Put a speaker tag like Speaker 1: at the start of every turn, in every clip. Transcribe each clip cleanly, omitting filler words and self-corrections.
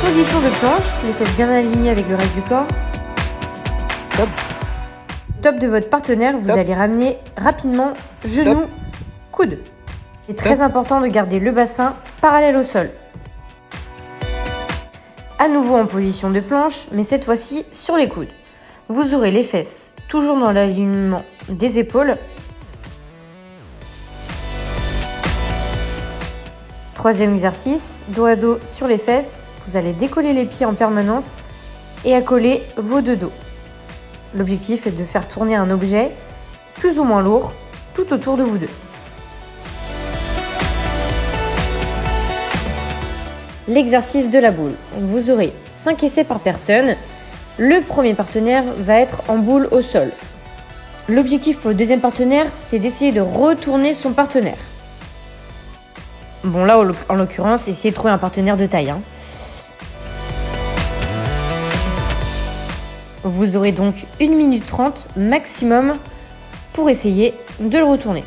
Speaker 1: Position de planche, les fesses bien alignées avec le reste du corps.
Speaker 2: Top.
Speaker 1: Top de votre partenaire, vous allez ramener rapidement genoux, coudes. Il est très important de garder le bassin parallèle au sol. À nouveau en position de planche, mais cette fois-ci sur les coudes. Vous aurez les fesses toujours dans l'alignement des épaules. Troisième exercice, dos à dos sur les fesses. Vous allez décoller les pieds en permanence et accoler vos deux dos. L'objectif est de faire tourner un objet plus ou moins lourd tout autour de vous deux. L'exercice de la boule. Vous aurez 5 essais par personne. Le premier partenaire va être en boule au sol. L'objectif pour le deuxième partenaire, c'est d'essayer de retourner son partenaire. Bon là, en l'occurrence, essayez de trouver un partenaire de taille. Vous aurez donc 1 minute 30 maximum pour essayer de le retourner.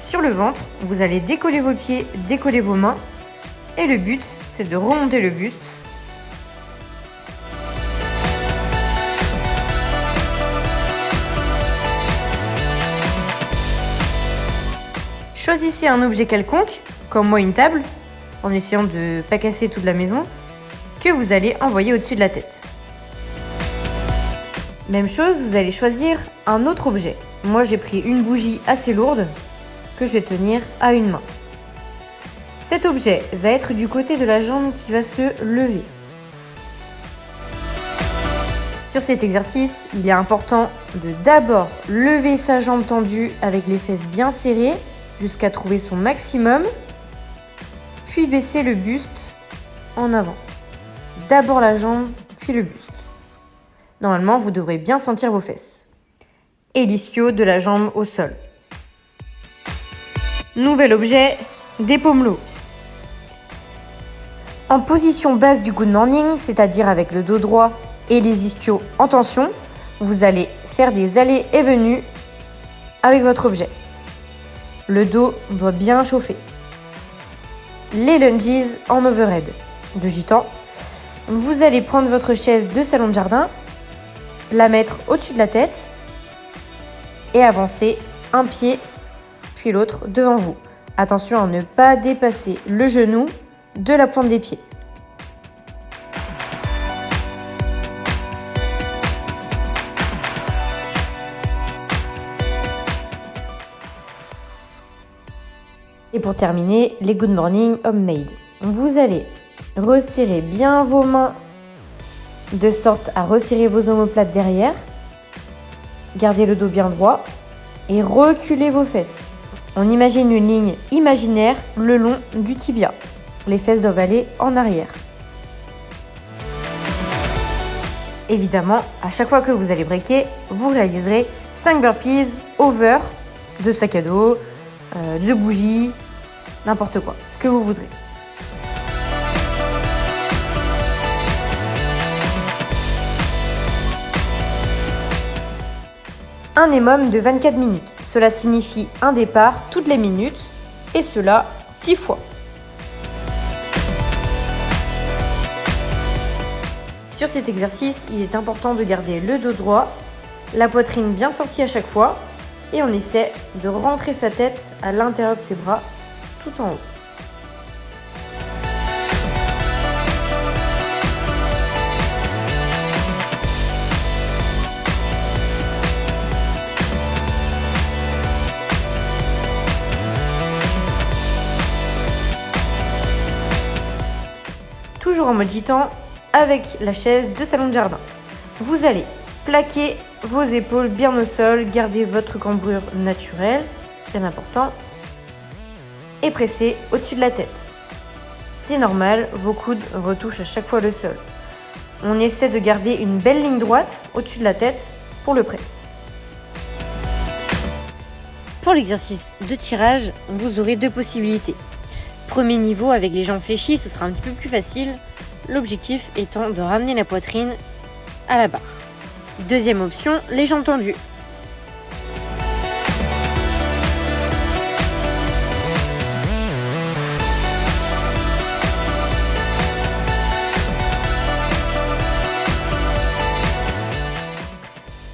Speaker 1: Sur le ventre, vous allez décoller vos pieds, décoller vos mains. Et le but, c'est de remonter le buste. Choisissez un objet quelconque, comme moi une table, en essayant de ne pas casser toute la maison, que vous allez envoyer au-dessus de la tête. Même chose, vous allez choisir un autre objet. Moi, j'ai pris une bougie assez lourde que je vais tenir à une main. Cet objet va être du côté de la jambe qui va se lever. Sur cet exercice, il est important de d'abord lever sa jambe tendue avec les fesses bien serrées jusqu'à trouver son maximum, puis baisser le buste en avant. D'abord la jambe, puis le buste. Normalement, vous devrez bien sentir vos fesses. Et l'ischio de la jambe au sol. Nouvel objet, des pommelots. En position basse du good morning, c'est-à-dire avec le dos droit et les ischios en tension, vous allez faire des allées et venues avec votre objet. Le dos doit bien chauffer. Les lunges en overhead. De gitan, vous allez prendre votre chaise de salon de jardin, la mettre au-dessus de la tête et avancer un pied puis l'autre devant vous. Attention à ne pas dépasser le genou de la pointe des pieds. Et pour terminer, les good morning homemade. Vous allez resserrer bien vos mains de sorte à resserrer vos omoplates derrière. Gardez le dos bien droit et reculez vos fesses. On imagine une ligne imaginaire le long du tibia. Les fesses doivent aller en arrière. Évidemment, à chaque fois que vous allez breaker, vous réaliserez 5 burpees over de sac à dos, de bougies, n'importe quoi, ce que vous voudrez. Un EMOM de 24 minutes. Cela signifie un départ toutes les minutes, et cela 6 fois. Sur cet exercice, il est important de garder le dos droit, la poitrine bien sortie à chaque fois, et on essaie de rentrer sa tête à l'intérieur de ses bras, tout en haut. Toujours en mode gitan avec la chaise de salon de jardin. Vous allez plaquer vos épaules bien au sol, garder votre cambrure naturelle, bien important. et pressez au-dessus de la tête. C'est normal, vos coudes retouchent à chaque fois le sol. On essaie de garder une belle ligne droite au-dessus de la tête pour le press. Pour l'exercice de tirage, vous aurez 2 possibilités. Premier niveau avec les jambes fléchies, ce sera un petit peu plus facile, l'objectif étant de ramener la poitrine à la barre. Deuxième option, les jambes tendues.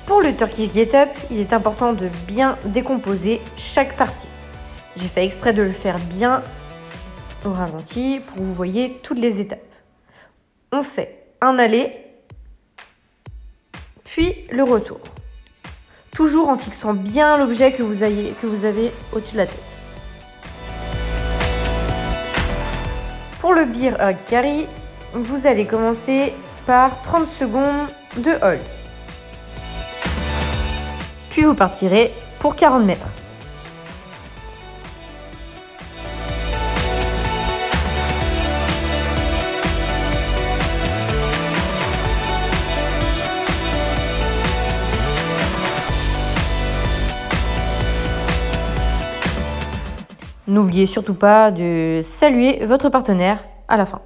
Speaker 1: Pour le Turkish Get-Up, il est important de bien décomposer chaque partie. J'ai fait exprès de le faire bien au ralenti pour que vous voyez toutes les étapes. On fait un aller, puis le retour. Toujours en fixant bien l'objet que vous avez au-dessus de la tête. Pour le Bear Hug Carry, vous allez commencer par 30 secondes de hold. Puis vous partirez pour 40 mètres. N'oubliez surtout pas de saluer votre partenaire à la fin.